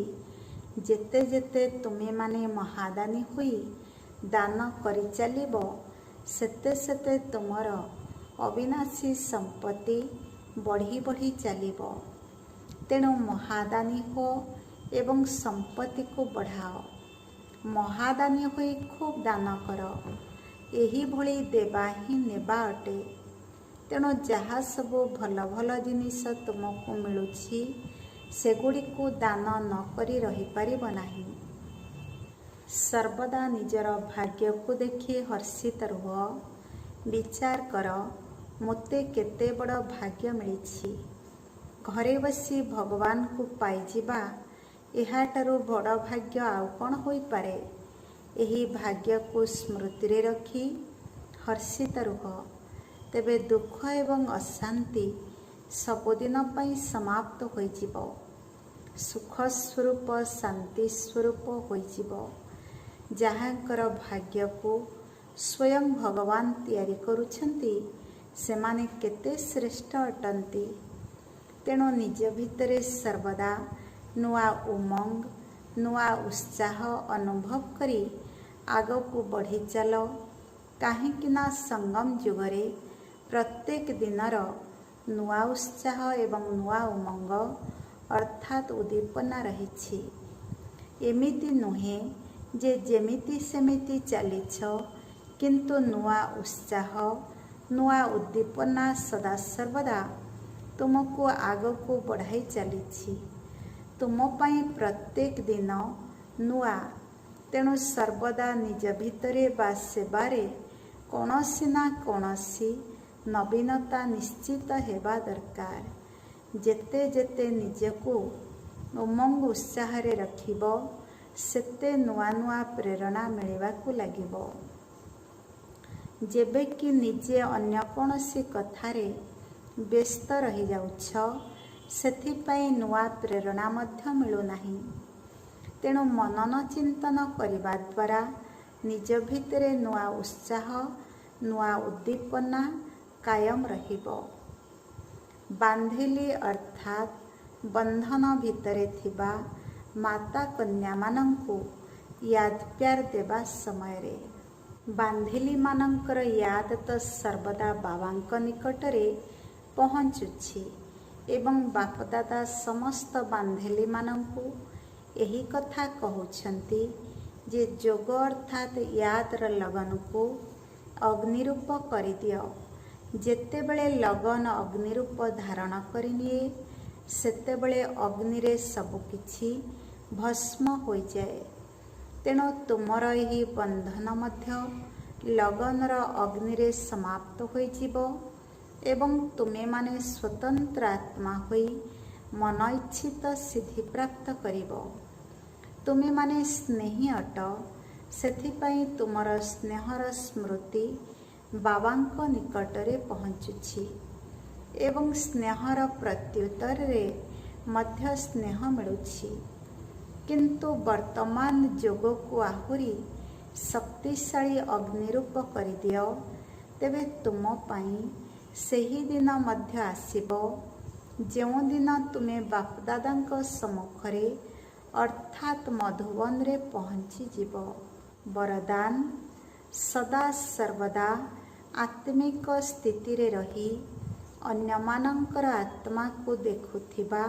ଯେତେ ଯେତେ ତୁମେମାନେ ମହାଦାନୀ ହୋଇ ଦାନ କରିଚାଲିବ, ସେତେ ସେତେ ତୁମର ଅବିନାଶୀ ସମ୍ପତ୍ତି ବଢ଼ି ବଢ଼ି ଚାଲିବ। ତେଣୁ ମହାଦାନୀ ହୋ ଏବଂ ସମ୍ପତ୍ତିକୁ ବଢ଼ାଅ। ମହାଦାନୀ ହୋଇ ଖୁବ୍ ଦାନ କର। ଏହିଭଳି ଦେବା ହିଁ ନେବା ଅଟେ। ତେଣୁ ଯାହା ସବୁ ଭଲ ଭଲ ଜିନିଷ ତୁମକୁ ମିଳୁଛି ସେଗୁଡ଼ିକୁ ଦାନ ନ କରି ରହିପାରିବ ନାହିଁ। ସର୍ବଦା ନିଜର ଭାଗ୍ୟକୁ ଦେଖି ହର୍ଷିତ ରୁହ। ବିଚାର କର, ମୋତେ କେତେ ବଡ଼ ଭାଗ୍ୟ ମିଳିଛି। ଘରେ ବସି ଭଗବାନଙ୍କୁ ପାଇଯିବା ଏହାଠାରୁ ବଡ଼ ଭାଗ୍ୟ ଆଉ କ'ଣ ହୋଇପାରେ। ଏହି ଭାଗ୍ୟକୁ ସ୍ମୃତିରେ ରଖି ହର୍ଷିତ ରୁହ। ତେବେ ଦୁଃଖ ଏବଂ ଅଶାନ୍ତି ସବୁଦିନ ପାଇଁ ସମାପ୍ତ ହୋଇଯିବ। ସୁଖ ସ୍ୱରୂପ ଶାନ୍ତି ସ୍ୱରୂପ ହୋଇଯିବ। ଯାହାଙ୍କର ଭାଗ୍ୟକୁ ସ୍ୱୟଂ ଭଗବାନ ତିଆରି କରୁଛନ୍ତି ସେମାନେ କେତେ ଶ୍ରେଷ୍ଠ ଅଟନ୍ତି। ତେଣୁ ନିଜ ଭିତରେ ସର୍ବଦା ନୂଆ ଉମଙ୍ଗ, ନୂଆ ଉତ୍ସାହ ଅନୁଭବ କରି ଆଗକୁ ବଢ଼ି ଚାଲ। କାହିଁକିନା ସଙ୍ଗମ ଯୁଗରେ ପ୍ରତ୍ୟେକ ଦିନର ନୂଆ ଉତ୍ସାହ ଏବଂ ନୂଆ ଉମଙ୍ଗ ଅର୍ଥାତ୍ ଉଦ୍ଦୀପନା ରହିଛି। ଏମିତି ନୁହେଁ ଯେ ଯେମିତି ସେମିତି ଚାଲିଛ, କିନ୍ତୁ ନୂଆ ଉତ୍ସାହ, ନୂଆ ଉଦ୍ଦୀପନା ସଦାସର୍ବଦା ତୁମକୁ ଆଗକୁ ବଢ଼ାଇ ଚାଲିଛି। ତୁମ ପାଇଁ ପ୍ରତ୍ୟେକ ଦିନ ନୂଆ। ତେଣୁ ସର୍ବଦା ନିଜ ଭିତରେ ବା ସେବାରେ କୌଣସି ନା କୌଣସି ନବୀନତା ନିଶ୍ଚିତ ହେବା ଦରକାର। ଯେତେ ଯେତେ ନିଜକୁ ଉମଙ୍ଗ ଉତ୍ସାହରେ ରଖିବ ସେତେ ନୂଆ ନୂଆ ପ୍ରେରଣା ମିଳିବାକୁ ଲାଗିବ। ଯେବେ କି ନିଜେ ଅନ୍ୟ କୌଣସି କଥାରେ ବ୍ୟସ୍ତ ରହିଯାଉଛ ସେଥିପାଇଁ ନୂଆ ପ୍ରେରଣା ମଧ୍ୟ ମିଳୁନାହିଁ। ତେଣୁ ମନନ ଚିନ୍ତନ କରିବା ଦ୍ୱାରା ନିଜ ଭିତରେ ନୂଆ ଉତ୍ସାହ, ନୂଆ ଉଦ୍ଦୀପନା କାୟମ ରହିବ। ବାନ୍ଧିଲି ଅର୍ଥାତ୍ ବନ୍ଧନ ଭିତରେ ଥିବା ମାତା କନ୍ୟାମାନଙ୍କୁ ୟାଦ ପ୍ୟାର ଦେବା ସମୟରେ ବାନ୍ଧିଲିମାନଙ୍କର ୟାଦ ତ ସର୍ବଦା ବାବାଙ୍କ ନିକଟରେ ପହଞ୍ଚୁଛି ଏବଂ ବାପଦାଦା ସମସ୍ତ ବାନ୍ଧିଲିମାନଙ୍କୁ ଏହି କଥା କହୁଛନ୍ତି ଯେ ଯୋଗ ଅର୍ଥାତ୍ ୟାଦର ଲଗନକୁ ଅଗ୍ନି ରୂପ କରିଦିଅ। ଯେତେବେଳେ ଲଗନ ଅଗ୍ନି ରୂପ ଧାରଣ କରିନିଏ ସେତେବେଳେ ଅଗ୍ନିରେ ସବୁକିଛି ଭସ୍ମ ହୋଇଯାଏ। ତେଣୁ ତୁମର ଏହି ବନ୍ଧନ ମଧ୍ୟ ଲଗନର ଅଗ୍ନିରେ ସମାପ୍ତ ହୋଇଯିବ ଏବଂ ତୁମେମାନେ ସ୍ୱତନ୍ତ୍ର ଆତ୍ମା ହୋଇ ମନ ଇଚ୍ଛିତ ସିଦ୍ଧି ପ୍ରାପ୍ତ କରିବ। ତୁମେମାନେ ସ୍ନେହୀ ଅଟ, ସେଥିପାଇଁ ତୁମର ସ୍ନେହର ସ୍ମୃତି ବାବାଙ୍କ ନିକଟରେ ପହଞ୍ଚୁଛି ଏବଂ ସ୍ନେହର ପ୍ରତ୍ୟୁତ୍ତରରେ ମଧ୍ୟ ସ୍ନେହ ମିଳୁଛି। କିନ୍ତୁ ବର୍ତ୍ତମାନ ଯୋଗକୁ ଆହୁରି ଶକ୍ତିଶାଳୀ ଅଗ୍ନି ରୂପ କରିଦିଅ, ତେବେ ତୁମ ପାଇଁ ସେହି ଦିନ ମଧ୍ୟ ଆସିବ ଯେଉଁଦିନ ତୁମେ ବାପଦାଦାଙ୍କ ସମ୍ମୁଖରେ ଅର୍ଥାତ୍ ମଧୁବନରେ ପହଞ୍ଚିଯିବ। ବରଦାନ: ସଦା ସର୍ବଦା ଆତ୍ମିକ ସ୍ଥିତିରେ ରହି ଅନ୍ୟମାନଙ୍କର ଆତ୍ମାକୁ ଦେଖୁଥିବା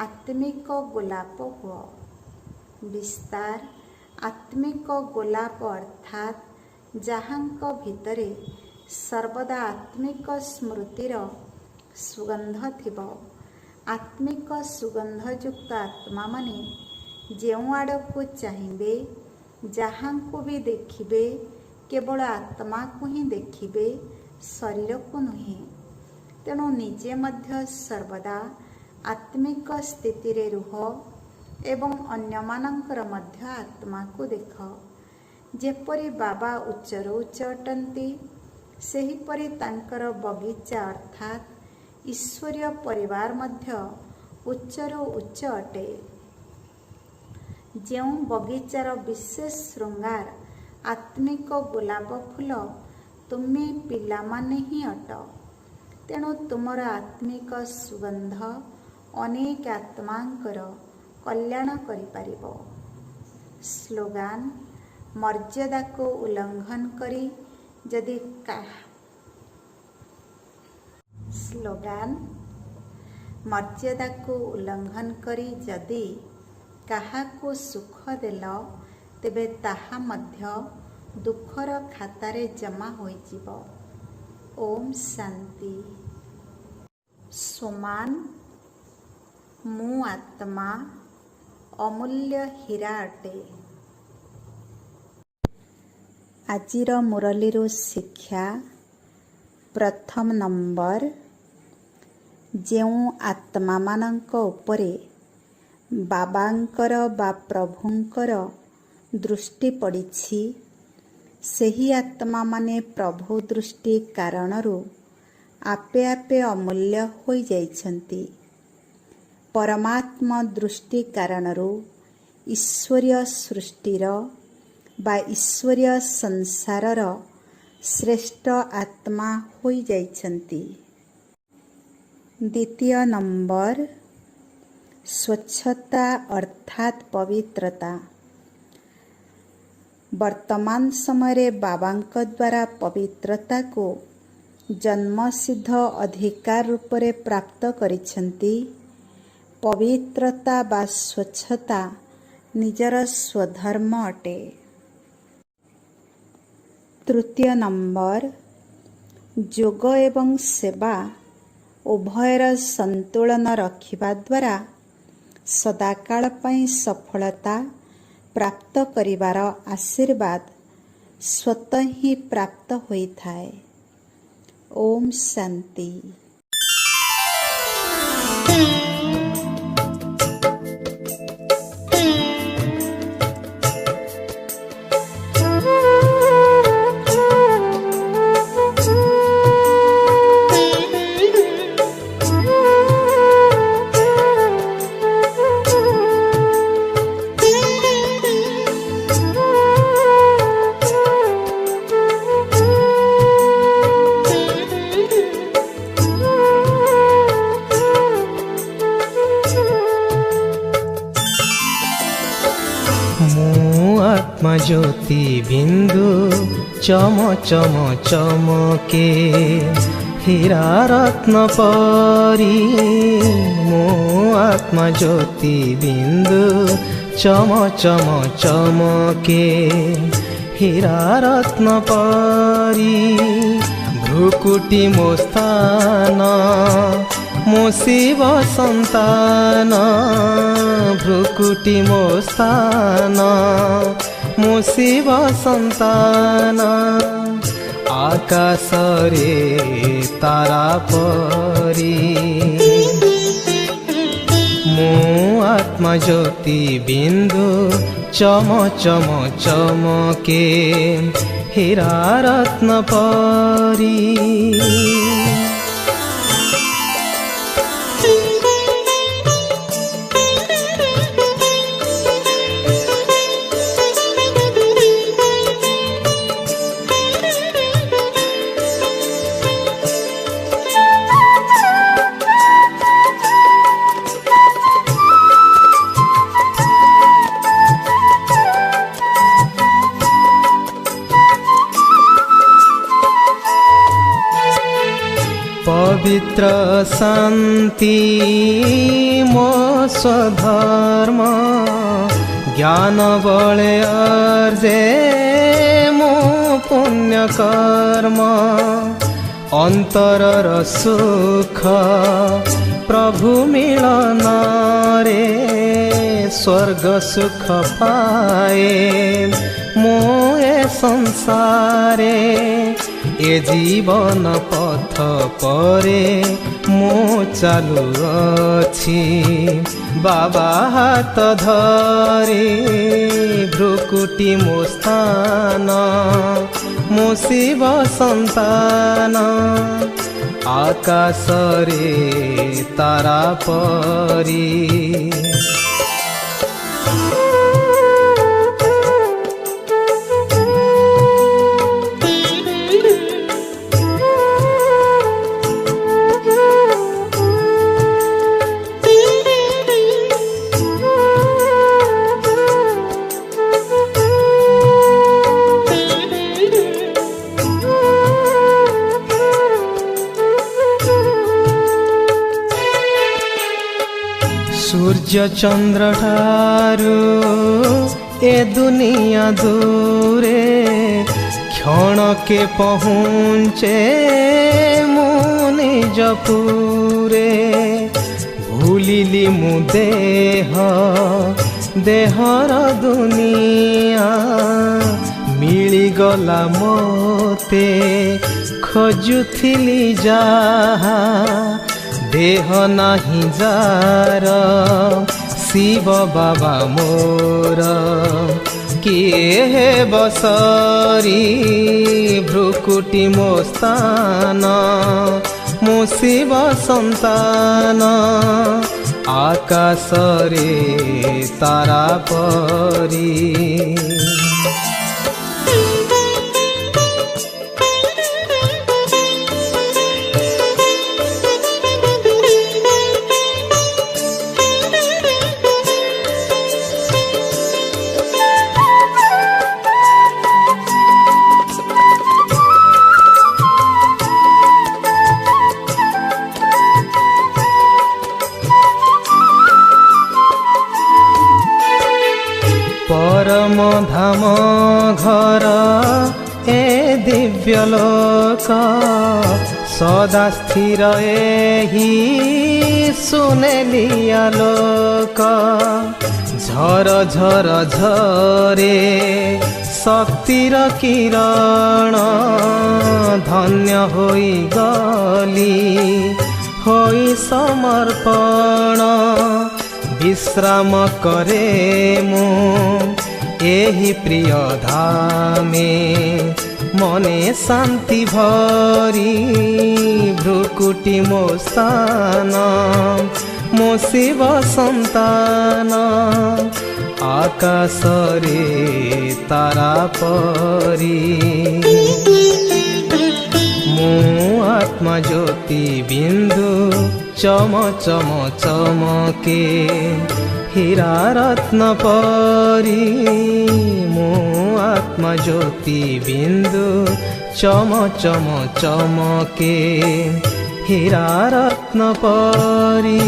ଆତ୍ମିକ ଗୋଲାପ ହୁଅ। ବିସ୍ତାର: ଆତ୍ମିକ ଗୋଲାପ ଅର୍ଥାତ୍ ଯାହାଙ୍କ ଭିତରେ ସର୍ବଦା ଆତ୍ମିକ ସ୍ମୃତିର ସୁଗନ୍ଧ ଥିବ। ଆତ୍ମିକ ସୁଗନ୍ଧଯୁକ୍ତ ଆତ୍ମାମାନେ ଯେଉଁ ଆଡ଼କୁ ଚାହିଁବେ, ଯାହାଙ୍କୁ ବି ଦେଖିବେ କେବଳ ଆତ୍ମାକୁ ହିଁ ଦେଖିବେ, ଶରୀରକୁ ନୁହେଁ। ତେଣୁ ନିଜେ ମଧ୍ୟ ସର୍ବଦା ଆତ୍ମିକ ସ୍ଥିତିରେ ରୁହ ଏବଂ ଅନ୍ୟମାନଙ୍କର ମଧ୍ୟ ଆତ୍ମାକୁ ଦେଖ। ଯେପରି ବାବା ଉଚ୍ଚରୁ ଉଚ୍ଚ ଅଟନ୍ତି, ସେହିପରି ତାଙ୍କର ବଗିଚା ଅର୍ଥାତ୍ ଈଶ୍ୱରୀୟ ପରିବାର ମଧ୍ୟ ଉଚ୍ଚରୁ ଉଚ୍ଚ ଅଟେ। ଯେଉଁ ବଗିଚାର ବିଶେଷ ଶୃଙ୍ଗାର ଆତ୍ମିକ ଗୋଲାପ ଫୁଲ, ତୁମେ ପିଲାମାନେ ହିଁ ଅଟ। ତେଣୁ ତୁମର ଆତ୍ମିକ ସୁଗନ୍ଧ ଅନେକ ଆତ୍ମାଙ୍କର କଲ୍ୟାଣ କରିପାରିବ। ସ୍ଲୋଗାନ: ମର୍ଯ୍ୟାଦାକୁ ଉଲ୍ଲଂଘନ କରି ଯଦି ମର୍ଯ୍ୟାଦାକୁ ଉଲ୍ଲଂଘନ କରି ଯଦି କାହାକୁ ସୁଖ ଦେଲ ତେବେ ତାହା ମଧ୍ୟ ଦୁଃଖର ଖାତାରେ ଜମା ହୋଇଯିବ। ଓମ୍ ଶାନ୍ତି। ସୋମାନ, ମୁଁ ଆତ୍ମା ଅମୂଲ୍ୟ ହୀରା ଅଟେ। ଆଜିର ମୁରଲୀରୁ ଶିକ୍ଷା ପ୍ରଥମ ନମ୍ବର। ଯେଉଁ ଆତ୍ମାମାନଙ୍କ ଉପରେ ବାବାଙ୍କର ବା ପ୍ରଭୁଙ୍କର ଦୃଷ୍ଟି ପଡ଼ିଛି, ସେହି ଆତ୍ମାମାନେ ପ୍ରଭୁ ଦୃଷ୍ଟି କାରଣରୁ ଆପେ ଆପେ ଅମୂଲ୍ୟ ହୋଇଯାଇଛନ୍ତି। ପରମାତ୍ମା ଦୃଷ୍ଟି କାରଣରୁ ଈଶ୍ୱରୀୟ ସୃଷ୍ଟିର ବା ଈଶ୍ୱରୀୟ ସଂସାରର ଶ୍ରେଷ୍ଠ ଆତ୍ମା ହୋଇଯାଇଛନ୍ତି। ଦ୍ୱିତୀୟ ନମ୍ବର, ସ୍ୱଚ୍ଛତା ଅର୍ଥାତ୍ ପବିତ୍ରତା। ବର୍ତ୍ତମାନ ସମୟରେ ବାବାଙ୍କ ଦ୍ୱାରା ପବିତ୍ରତାକୁ ଜନ୍ମସିଦ୍ଧ ଅଧିକାର ରୂପରେ ପ୍ରାପ୍ତ କରିଛନ୍ତି। ପବିତ୍ରତା ବା ସ୍ୱଚ୍ଛତା ନିଜର ସ୍ୱଧର୍ମ ଅଟେ। ତୃତୀୟ ନମ୍ବର, ଯୋଗ ଏବଂ ସେବା ଉଭୟର ସନ୍ତୁଳନ ରଖିବା ଦ୍ୱାରା ସଦାକାଳ ପାଇଁ ସଫଳତା ପ୍ରାପ୍ତ କରିବାର ଆଶୀର୍ବାଦ ସ୍ୱତଃ ହିଁ ପ୍ରାପ୍ତ ହୋଇଥାଏ। ଓମ୍ ଶାନ୍ତି। आत्मा ज्योति बिंदु चम चम चमके हीरा रत्न परी। मो आत्मा ज्योति बिंदु चम चम चमके हीरा रत्न परी। भ्रुकुटी मो स्थान मो शिव संतान। भ्रुकुटी मो स्थान मो शिव संतान। आकाश रे तारा परी मो आत्मा ज्योति बिंदु चम चम चमके हीरा रत्न परी। पवित्र शांति मो स्वधर्म। ज्ञान बले अर्जे मो पुण्य कर्म। अंतरर सुख प्रभु मिलन रे स्वर्ग सुख पाए मो ए संसारे। ए जीवन पथ परे मो चालू अछि बाबा हाथ धरे। भ्रुकुटी मो स्थान मो शिव संतान। आकाश रे तारा परी सूर्य चंद्र ठारू ए दुनिया दूरे क्षणके पहुँचे मु निज पूरे भूलिली मु देहर दुनिया मिलीगला मोते खोजुथिली जाहा देह नाही जार शिव बाबा मोर किए हे बसरी भ्रुकुटी मो स्थान मु शिव संतान आकाशरे तारा परी परम धाम घर ए दिव्य लोक सदा स्थिर एही सुनेलिया लोक झर झर झरे शक्तिर किरण धन्य होई गली होई समर्पण विश्राम करे मु एही प्रिय धामे मने शांति भरी भ्रुकुटी मो स्थान मो शिव संतान आकाशरे तारा परी मो आत्मा ज्योति बिंदु चम चम चमके हीरा रत्न परी मो आत्मा ज्योति बिंदु चम चम चमके हीरा रत्न परी।